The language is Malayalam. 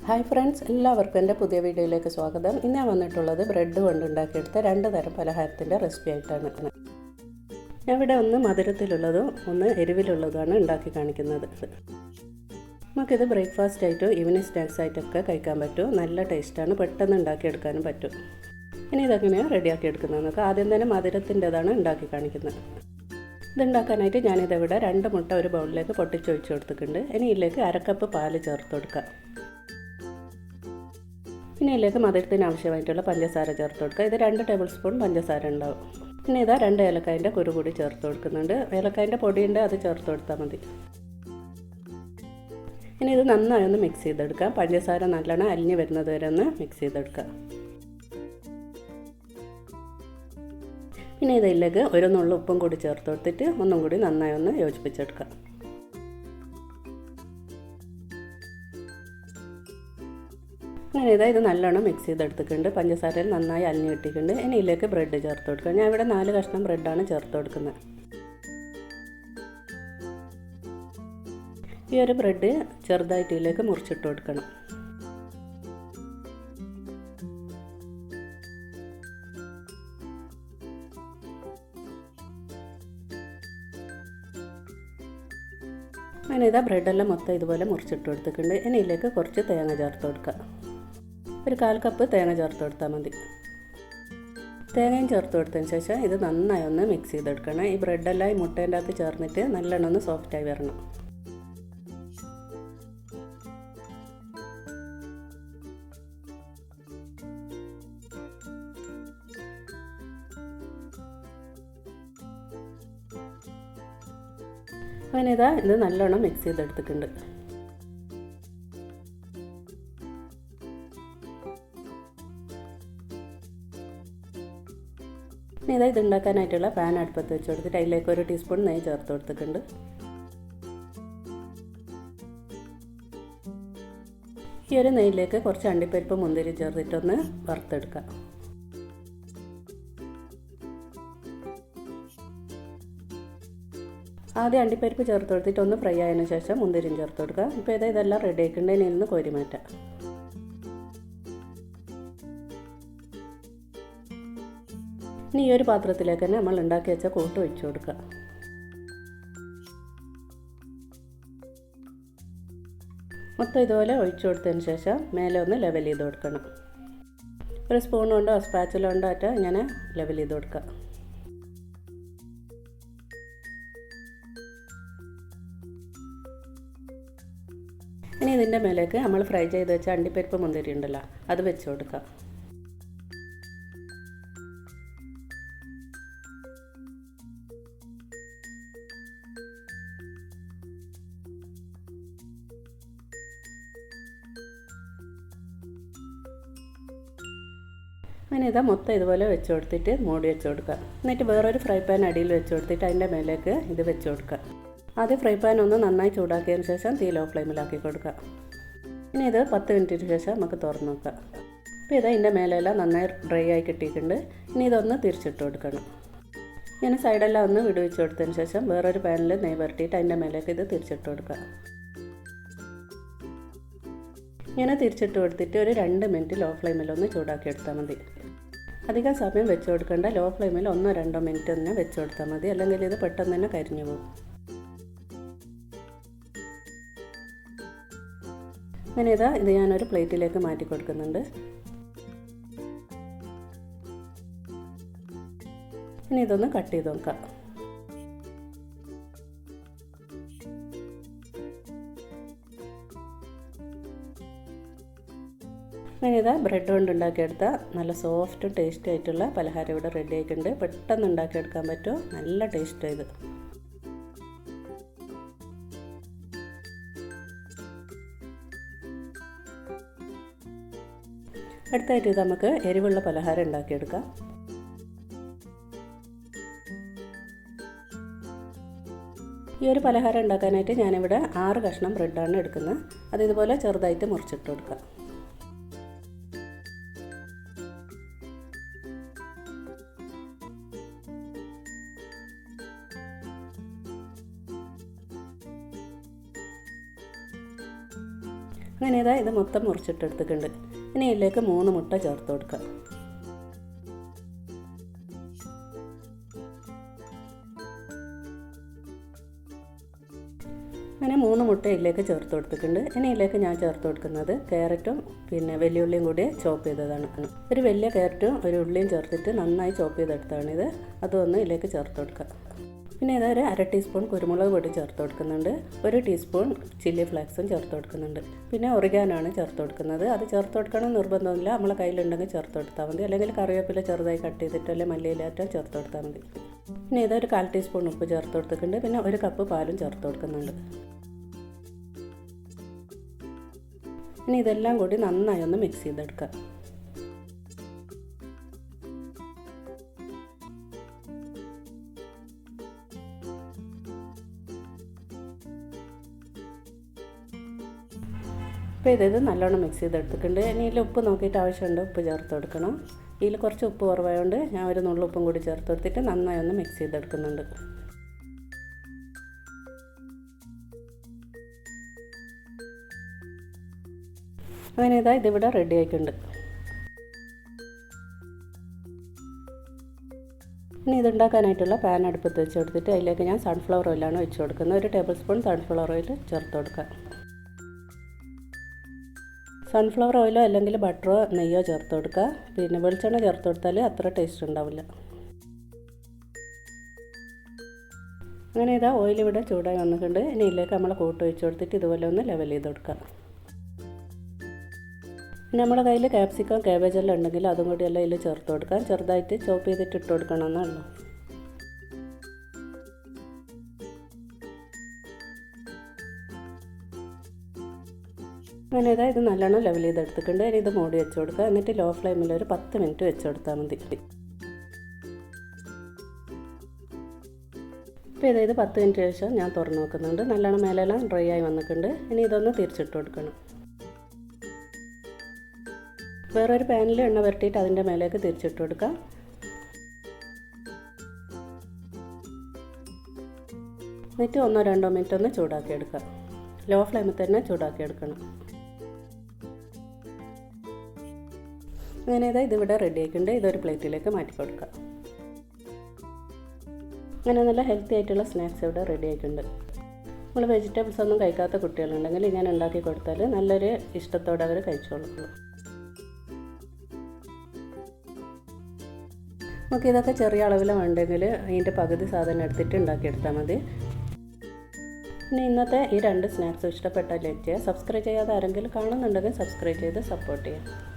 ഹായ് ഫ്രണ്ട്സ്, എല്ലാവർക്കും എൻ്റെ പുതിയ വീഡിയോയിലേക്ക് സ്വാഗതം. ഇന്ന് ഞാൻ വന്നിട്ടുള്ളത് ബ്രെഡ് കൊണ്ടുണ്ടാക്കിയെടുത്ത 2 തരം പലഹാരത്തിൻ്റെ റെസിപ്പി ആയിട്ടാണ്. ഞാൻ ഇവിടെ ഒന്ന് മധുരത്തിലുള്ളതും ഒന്ന് എരിവിലുള്ളതുമാണ് ഉണ്ടാക്കി കാണിക്കുന്നത്. നമുക്കിത് ബ്രേക്ക്ഫാസ്റ്റ് ആയിട്ടോ ഈവനിങ് സ്നാക്സ് ആയിട്ടൊക്കെ കഴിക്കാൻ പറ്റും. നല്ല ടേസ്റ്റാണ്, പെട്ടെന്ന് ഉണ്ടാക്കിയെടുക്കാനും പറ്റും. ഇനി ഇതെങ്ങനെയാണ് റെഡിയാക്കി എടുക്കുന്നത് നമുക്ക് ആദ്യം തന്നെ മധുരത്തിൻ്റെതാണ് ഉണ്ടാക്കി കാണിക്കുന്നത്. ഇതുണ്ടാക്കാനായിട്ട് ഞാനിതിവിടെ 2 മുട്ട ഒരു ബൗളിലേക്ക് പൊട്ടിച്ചൊഴിച്ച് കൊടുത്തിട്ടുണ്ട്. ഇനി ഇതിലേക്ക് 1/2 കപ്പ് പാല് ചേർത്ത് കൊടുക്കുക. പിന്നെ ഇതിലേക്ക് മധുരത്തിന് ആവശ്യമായിട്ടുള്ള പഞ്ചസാര ചേർത്ത് കൊടുക്കുക. ഇത് 2 ടേബിൾ സ്പൂൺ പഞ്ചസാര ഉണ്ടാവും. പിന്നെ ഇതാ 2 ഏലക്കായൻ്റെ കുരു കൂടി ചേർത്ത് കൊടുക്കുന്നുണ്ട്. ഏലക്കായൻ്റെ പൊടിയുണ്ട്, അത് ചേർത്ത് കൊടുത്താൽ മതി. ഇനി ഇത് നന്നായി ഒന്ന് മിക്സ് ചെയ്തെടുക്കാം. പഞ്ചസാര നല്ലോണം അലിഞ്ഞ് വരുന്നത് വരെ ഒന്ന് മിക്സ് ചെയ്തെടുക്കാം. പിന്നെ ഇതിലേക്ക് ഒരു നുള്ളു ഉപ്പും കൂടി ചേർത്ത് കൊടുത്തിട്ട് ഒന്നും കൂടി നന്നായി ഒന്ന് യോജിപ്പിച്ചെടുക്കാം. അങ്ങനെ ഇത് നല്ലോണം മിക്സ് ചെയ്തെടുത്തിട്ടുണ്ട്. പഞ്ചസാരയിൽ നന്നായി അലിഞ്ഞ് കിട്ടിയിട്ടുണ്ട്. ഇനി ഇതിലേക്ക് ബ്രെഡ് ചേർത്ത് കൊടുക്കുക. ഞാൻ ഇവിടെ 4 കഷ്ണം ബ്രെഡാണ് ചേർത്ത് കൊടുക്കുന്നത്. ഈ ഒരു ബ്രെഡ് ചെറുതായിട്ട് ഇതിലേക്ക് മുറിച്ചിട്ട് കൊടുക്കണം. അങ്ങനെ ബ്രെഡെല്ലാം മൊത്തം ഇതുപോലെ മുറിച്ചിട്ട് കൊടുത്തിട്ടുണ്ട്. ഇനി ഇതിലേക്ക് കുറച്ച് തേങ്ങ ചേർത്ത് കൊടുക്കുക. ഒരു 1/4 കപ്പ് തേങ്ങ ചേർത്ത് കൊടുത്താൽ മതി. തേങ്ങയും ചേർത്ത് കൊടുത്തതിന് ശേഷം ഇത് നന്നായി ഒന്ന് മിക്സ് ചെയ്തെടുക്കണം. ഈ ബ്രെഡെല്ലാം ഈ മുട്ടേൻ്റെ അകത്ത് ചേർന്നിട്ട് നല്ലോണം ഒന്ന് സോഫ്റ്റായി വരണം. അങ്ങനെ ഇത് നല്ലോണം മിക്സ് ചെയ്തെടുത്തിട്ടുണ്ട്. ഇനി ഇത് ഉണ്ടാക്കാനായിട്ടുള്ള പാൻ അടുപ്പത്ത് വെച്ച് കൊടുത്തിട്ട് അതിലേക്ക് 1 ടീസ്പൂൺ നെയ്യ് ചേർത്ത് കൊടുത്തിട്ടുണ്ട്. ഈ ഒരു നെയ്യിലേക്ക് കുറച്ച് അണ്ടിപ്പരിപ്പ് മുന്തിരി ചേർത്തിട്ടൊന്ന് വറുത്തെടുക്കാം. ആദ്യം അണ്ടിപ്പരിപ്പ് ചേർത്ത് കൊടുത്തിട്ട് ഒന്ന് ഫ്രൈ ആയതിനു ശേഷം മുന്തിരിയും ചേർത്ത് കൊടുക്കുക. ഇപ്പോൾ ഇതെല്ലാം റെഡി ആയിട്ടുണ്ട്. ഇതിൽ നിന്ന് കോരി മാറ്റാം. ഇനി ഈ ഒരു പാത്രത്തിലേക്ക് തന്നെ നമ്മൾ ഉണ്ടാക്കി വെച്ച കൂട്ട് ഒഴിച്ചു കൊടുക്കുക. മൊത്തം ഇതുപോലെ ഒഴിച്ചു കൊടുത്തതിന് ശേഷം മേലെ ഒന്ന് ലെവൽ ചെയ്ത് കൊടുക്കണം. ഒരു സ്പൂൺ കൊണ്ടോ സ്പാച്ചുല കൊണ്ടോ ആയിട്ട് ഇങ്ങനെ ലെവൽ ചെയ്ത് കൊടുക്കുക. ഇനി ഇതിൻ്റെ മേലേക്ക് നമ്മൾ ഫ്രൈ ചെയ്ത് വെച്ച അണ്ടിപ്പരിപ്പ് മുന്തിരി ഉണ്ടല്ലോ, അത് വെച്ച് കൊടുക്കുക. അങ്ങനെ മൊത്തം ഇതുപോലെ വെച്ച് കൊടുത്തിട്ട് മൂടി വെച്ച് കൊടുക്കുക. എന്നിട്ട് വേറൊരു ഫ്രൈ പാൻ അടിയിൽ വെച്ച് കൊടുത്തിട്ട് അതിൻ്റെ മേലേക്ക് ഇത് വെച്ച് കൊടുക്കുക. ആദ്യം ഫ്രൈ പാൻ ഒന്ന് നന്നായി ചൂടാക്കിയതിന് ശേഷം തീ ലോ ഫ്ലെയിമിലാക്കി കൊടുക്കുക. ഇനി ഇത് 10 മിനിറ്റിന് ശേഷം നമുക്ക് തുറന്ന് നോക്കാം. അപ്പോൾ ഇതിൻ്റെ മേലെല്ലാം നന്നായി ഡ്രൈ ആയി കിട്ടിയിട്ടുണ്ട്. ഇനി ഇതൊന്ന് തിരിച്ചിട്ട് കൊടുക്കണം. ഇങ്ങനെ സൈഡെല്ലാം ഒന്ന് വിടുവിച്ച് കൊടുത്തതിന് ശേഷം വേറൊരു പാനിൽ നെയ്യ് പുരട്ടിയിട്ട് അതിൻ്റെ മേലേക്ക് ഇത് തിരിച്ചിട്ട് കൊടുക്കുക. ഇങ്ങനെ തിരിച്ചിട്ട് കൊടുത്തിട്ട് ഒരു 2 മിനിറ്റ് ലോ ഫ്ലെയിമിലൊന്ന് ചൂടാക്കി എടുത്താൽ മതി. അധികം സമയം വെച്ച് കൊടുക്കേണ്ട. ലോ ഫ്ലെയിമിൽ 1-2 മിനിറ്റ് തന്നെ വെച്ച് കൊടുത്താൽ മതി, അല്ലെങ്കിൽ ഇത് പെട്ടെന്ന് തന്നെ കരിഞ്ഞു പോകും. അങ്ങനെ ഇത് ഞാനൊരു പ്ലേറ്റിലേക്ക് മാറ്റി കൊടുക്കുന്നുണ്ട്. ഇനി ഇതൊന്ന് കട്ട് ചെയ്ത് നോക്കാം. അങ്ങനെ ബ്രെഡ് കൊണ്ട് ഉണ്ടാക്കിയെടുത്ത നല്ല സോഫ്റ്റ് ടേസ്റ്റി ആയിട്ടുള്ള പലഹാരം ഇവിടെ റെഡി ആയിട്ടുണ്ട്. പെട്ടെന്ന് ഉണ്ടാക്കിയെടുക്കാൻ പറ്റും. നല്ല ടേസ്റ്റ് ഇത്. അടുത്തായിട്ട് നമുക്ക് എരിവുള്ള പലഹാരം ഉണ്ടാക്കിയെടുക്കാം. ഈ ഒരു പലഹാരം ഉണ്ടാക്കാനായിട്ട് ഞാനിവിടെ 6 കഷ്ണം ബ്രെഡാണ് എടുക്കുന്നത്. അത് ഇതുപോലെ ചെറുതായിട്ട് മുറിച്ചിട്ട് കൊടുക്കാം. അങ്ങനെ ഇതാ ഇത് മൊത്തം മുറിച്ചിട്ടെടുത്തിട്ടുണ്ട്. ഇനി ഇതിലേക്ക് 3 മുട്ട ചേർത്ത് കൊടുക്കാം. അങ്ങനെ 3 മുട്ട ഇതിലേക്ക് ചേർത്ത് കൊടുത്തിട്ടുണ്ട്. ഇനി ഇതിലേക്ക് ഞാൻ ചേർത്ത് കൊടുക്കുന്നത് ക്യാരറ്റും പിന്നെ വെല്ലുള്ളിയും കൂടി ചോപ്പ് ചെയ്തതാണ്. ഒരു വലിയ ക്യാരറ്റും ഒരു ഉള്ളിയും ചേർത്തിട്ട് നന്നായി ചോപ്പ് ചെയ്തെടുത്താണിത്. അതൊന്ന് ഇതിലേക്ക് ചേർത്ത് കൊടുക്കാം. പിന്നെ ഇതൊരു 1/2 ടീസ്പൂൺ കുരുമുളക് പൊടി ചേർത്ത് കൊടുക്കുന്നുണ്ട്. 1 ടീസ്പൂൺ ചില്ലി ഫ്ലേക്സും ചേർത്ത് കൊടുക്കുന്നുണ്ട്. പിന്നെ ഒറിഗാനോണ് ചേർത്ത് കൊടുക്കുന്നത്. അത് ചേർത്ത് കൊടുക്കണം നിർബന്ധമില്ല, നമ്മളെ കയ്യിലുണ്ടെങ്കിൽ ചേർത്ത് കൊടുത്താൽ മതി. അല്ലെങ്കിൽ കറിവേപ്പില ചെറുതായി കട്ട് ചെയ്തിട്ടോ അല്ലെങ്കിൽ മല്ലിയിലാറ്റോ ചേർത്ത് കൊടുത്താൽ മതി. പിന്നെ ഇതൊരു 1/4 ടീസ്പൂൺ ഉപ്പ് ചേർത്ത് കൊടുത്തിട്ടുണ്ട്. പിന്നെ 1 കപ്പ് പാലും ചേർത്ത് കൊടുക്കുന്നുണ്ട്. ഇനി ഇതെല്ലാം കൂടി നന്നായി ഒന്ന് മിക്സ് ചെയ്തെടുക്കാം. അപ്പോൾ ഇത് നല്ലോണം മിക്സ് ചെയ്തെടുത്തിട്ടുണ്ട്. ഇനി ഇതിൽ ഉപ്പ് നോക്കിയിട്ട് ആവശ്യമുണ്ട് ഉപ്പ് ചേർത്ത് കൊടുക്കണം. ഇതിൽ കുറച്ച് ഉപ്പ് കുറവായതുകൊണ്ട് ഞാൻ ഒരു നുള്ളുപ്പും കൂടി ചേർത്ത് കൊടുത്തിട്ട് നന്നായി ഒന്ന് മിക്സ് ചെയ്തെടുക്കുന്നുണ്ട്. അങ്ങനെ ഇതാ ഇതിവിടെ റെഡി ആയിട്ടുണ്ട്. ഇനി ഇതുണ്ടാക്കാനായിട്ടുള്ള പാൻ അടുപ്പത്ത് വെച്ച് കൊടുത്തിട്ട് അതിലേക്ക് ഞാൻ സൺഫ്ലവർ ഓയിലാണ് ഒഴിച്ച് കൊടുക്കുന്നത്. 1 ടേബിൾ സ്പൂൺ സൺഫ്ലവർ ഓയിൽ ചേർത്ത് കൊടുക്കാം. സൺഫ്ലവർ ഓയിലോ അല്ലെങ്കിൽ ബട്ടറോ നെയ്യോ ചേർത്ത് കൊടുക്കുക. പിന്നെ വെളിച്ചെണ്ണ ചേർത്ത് കൊടുത്താൽ അത്ര ടേസ്റ്റ് ഉണ്ടാവില്ല. അങ്ങനെ ഇതാ ഓയിൽ ഇവിടെ ചൂടായി വന്നിട്ടുണ്ട്. ഇനി ഇതിലേക്ക് നമ്മൾ കൂട്ട് ഒഴിച്ച് കൊടുത്തിട്ട് ഇതുപോലെ ഒന്ന് ലെവൽ ചെയ്ത് കൊടുക്കാം. പിന്നെ നമ്മുടെ കയ്യിൽ ക്യാപ്സിക്കം കാബേജ് എല്ലാം ഉണ്ടെങ്കിൽ അതും കൂടി എല്ലാം ഇതിൽ ചേർത്ത് കൊടുക്കാം. ചെറുതായിട്ട് ചോപ്പ് ചെയ്തിട്ട് ഇട്ട് കൊടുക്കണമെന്നുള്ളൂ. അങ്ങനെ ഇത് നല്ലോണം ലെവൽ ചെയ്തെടുത്തിട്ടുണ്ട്. ഇനി ഇത് മൂടി വെച്ച് കൊടുക്കുക. എന്നിട്ട് ലോ ഫ്ലെയിമിൽ ഒരു 10 മിനിറ്റ് വെച്ച് കൊടുത്താൽ മതി. ഇപ്പോൾ ഇത് 10 മിനിറ്റ് ശേഷം ഞാൻ തുറന്ന് നോക്കുന്നുണ്ട്. നല്ലോണം മേലെല്ലാം ഡ്രൈ ആയി വന്നിട്ടുണ്ട്. ഇനി ഇതൊന്ന് തിരിച്ചിട്ട് കൊടുക്കണം. വേറൊരു പാനിൽ എണ്ണ പുരട്ടിയിട്ട് അതിൻ്റെ മേലേക്ക് തിരിച്ചിട്ട് കൊടുക്കാം. എന്നിട്ട് 1-2 മിനിറ്റ് ഒന്ന് ചൂടാക്കി എടുക്കാം. ലോ ഫ്ലെയിമിൽ തന്നെ ചൂടാക്കി എടുക്കണം. അങ്ങനെ ഇതിവിടെ റെഡി ആയിട്ടുണ്ട്. ഇതൊരു പ്ലേറ്റിലേക്ക് മാറ്റി കൊടുക്കാം. അങ്ങനെ നല്ല ഹെൽത്തി ആയിട്ടുള്ള സ്നാക്സ് ഇവിടെ റെഡി ആയിട്ടുണ്ട്. നമ്മൾ വെജിറ്റബിൾസ് ഒന്നും കഴിക്കാത്ത കുട്ടികളുണ്ടെങ്കിൽ ഇങ്ങനെ ഉണ്ടാക്കി കൊടുത്താൽ നല്ലൊരു ഇഷ്ടത്തോടെ അവർ കഴിച്ചോളും. നമുക്ക് ഇതൊക്കെ ചെറിയ അളവിൽ വേണ്ടെങ്കിൽ അതിൻ്റെ പകുതി സാധനം എടുത്തിട്ട് ഉണ്ടാക്കിയെടുത്താൽ മതി. പിന്നെ ഇന്നത്തെ ഈ 2 സ്നാക്സും ഇഷ്ടപ്പെട്ടാൽ ലൈക്ക് ചെയ്യുക. സബ്സ്ക്രൈബ് ചെയ്യാതെ ആരെങ്കിലും കാണുന്നുണ്ടെങ്കിൽ സബ്സ്ക്രൈബ് ചെയ്ത് സപ്പോർട്ട് ചെയ്യുക.